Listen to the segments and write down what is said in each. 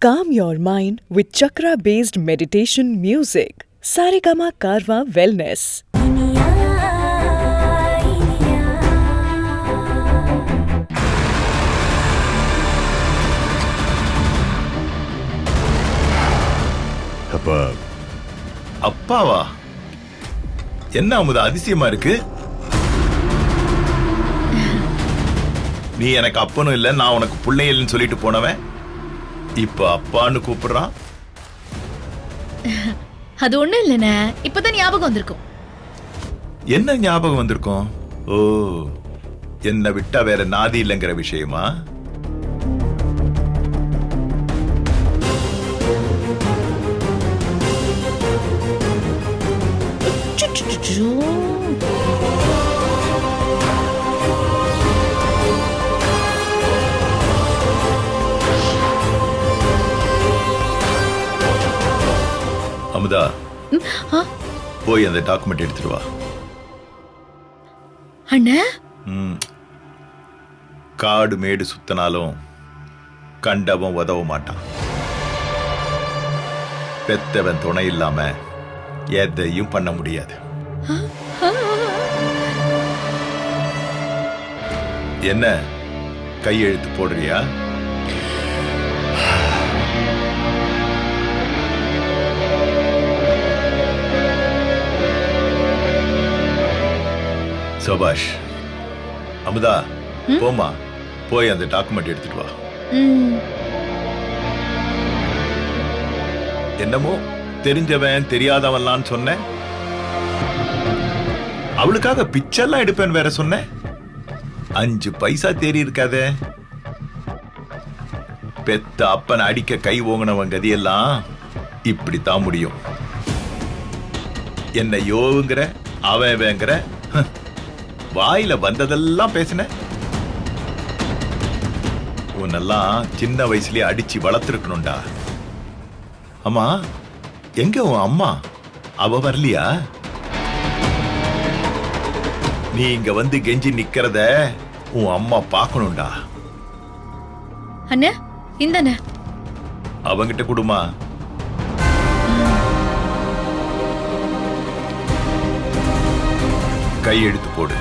Calm your mind with chakra-based meditation music. Saregama Karwa Wellness. அப்பா. அப்பாவா? என்ன அமுதா அதிசயமா இருக்கு? நீ எனக்கு அப்பனும் இல்ல, நான் உனக்கு பிள்ளை இல்லைன்னு சொல்லிட்டு போனவன் இப்ப அப்பான்னு கூப்பிடுறான். அது ஒண்ணு இல்லைண்ணே, இப்பதான் ஞாபகம் வந்திருக்கும். என்ன ஞாபகம் வந்திருக்கும்? ஓ, என்ன விட்டா வேற நாதி இல்லைங்கிற விஷயமா? அமுதா, போய் அந்த டாக்குமெண்ட் எடுத்துட்டு வா. அண்ணா, காடு மேடு சுத்தினாலும் கண்டவன் உதவ மாட்டான். பெத்தவன் துணை இல்லாம எதையும் பண்ண முடியாது. என்ன கையெழுத்து போடுறியா? சபாஷ். அமுதா, போமா, போய் அந்த டாக்குமெண்ட் எடுத்துட்டு வா. என்னமோ தெரிஞ்சவன் தெரியாதவன்லாம் சொன்ன, அவளுக்காக பிச்செல்லாம் எடுப்பேன் வேற சொன்ன. 5 பைசா தேறி இருக்காதே. பெத்த அப்பனை அடிக்க கை ஓங்கினவன் கதியெல்லாம் இப்படித்தான் முடியும். என்ன யோங்கிற அவன் வேங்கிற, வாயில வந்ததெல்லாம் பேசின. உன்னெல்லாம் சின்ன வயசுலயே அடிச்சு வளர்த்துருக்கணும்டா. அம்மா, எங்க உன் அம்மா? அவ வரலையா? நீ இங்க வந்து கெஞ்சி நிக்கிறத உன் அம்மா பாக்கணும்டா. அண்ணா, இந்தண்ணா. அவங்கிட்ட கொடுமா. கையெழுத்து போடு.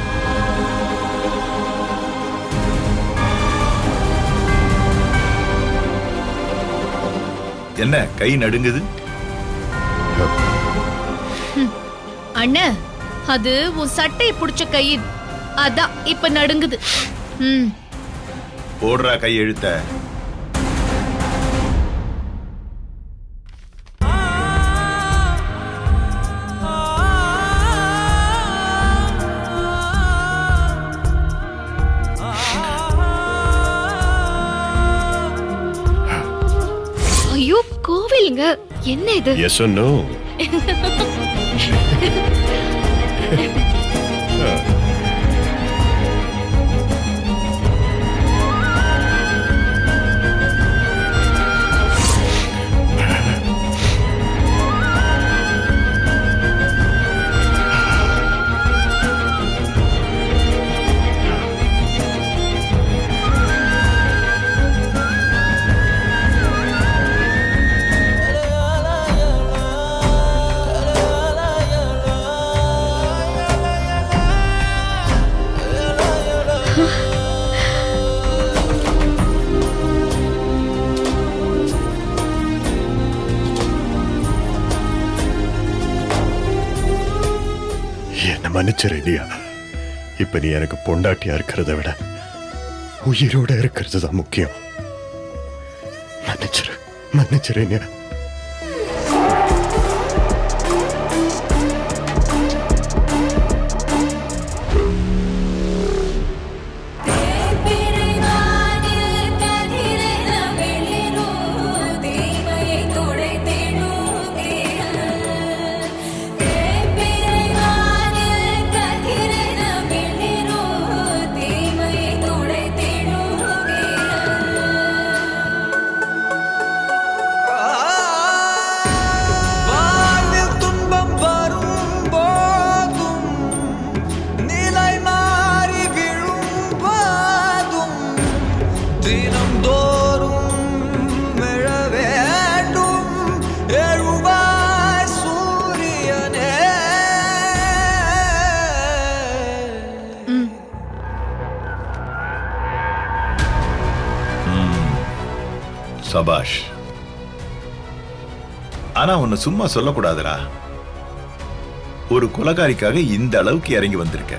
என்ன கை நடுங்குது? அண்ணா, அது உன் சட்டையை புடிச்ச கை, அதான் இப்ப நடுங்குது. போடுறா கையெழுத்த. ஐயோ, கோவிலுங்க, என்ன இது? Yes or no? என்ன மன்னிச்சிரு இல்லையா? இப்ப நீ எனக்கு பொண்டாட்டியா இருக்கிறத விட உயிரோட இருக்கிறது தான் முக்கியம். மன்னிச்சிரு, மன்னிச்சிரு இல்லையா? Ah சபாஷ். ஆனா உன்னை சும்மா சொல்லக்கூடாதுடா. ஒரு கொலைகாரிக்காக இந்த அளவுக்கு இறங்கி வந்திருக்க.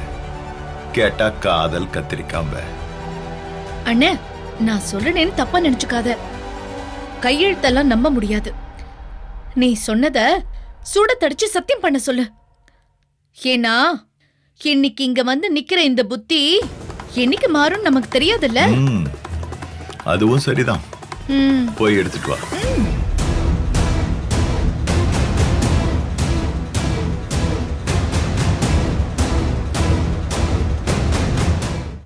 கேட்டா காதல் கத்திரிக்காம்ப. அண்ணே, நான் சொல்றேன்னு தப்பா நினைச்சுக்காத. கையெழுத்தெல்லாம் நம்ப முடியாது. நீ சொன்னத சுட தடிச்சு சத்தியம் பண்ண சொல்லு. ஏன்னா இன்னைக்கு இங்க வந்து நிக்கிற இந்த புத்தி என்னைக்கு மாறும் நமக்கு தெரியாதுல்ல. அதுவும் சரிதான். போய் எடுத்துட்டு வா.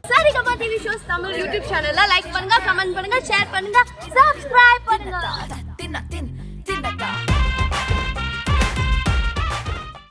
Saregama TV shows Tamil YouTube சேனல்ல லைக் பண்ணுங்க, கமெண்ட் பண்ணுங்க, ஷேர் பண்ணுங்க, சப்ஸ்கிரைப் பண்ணுங்க.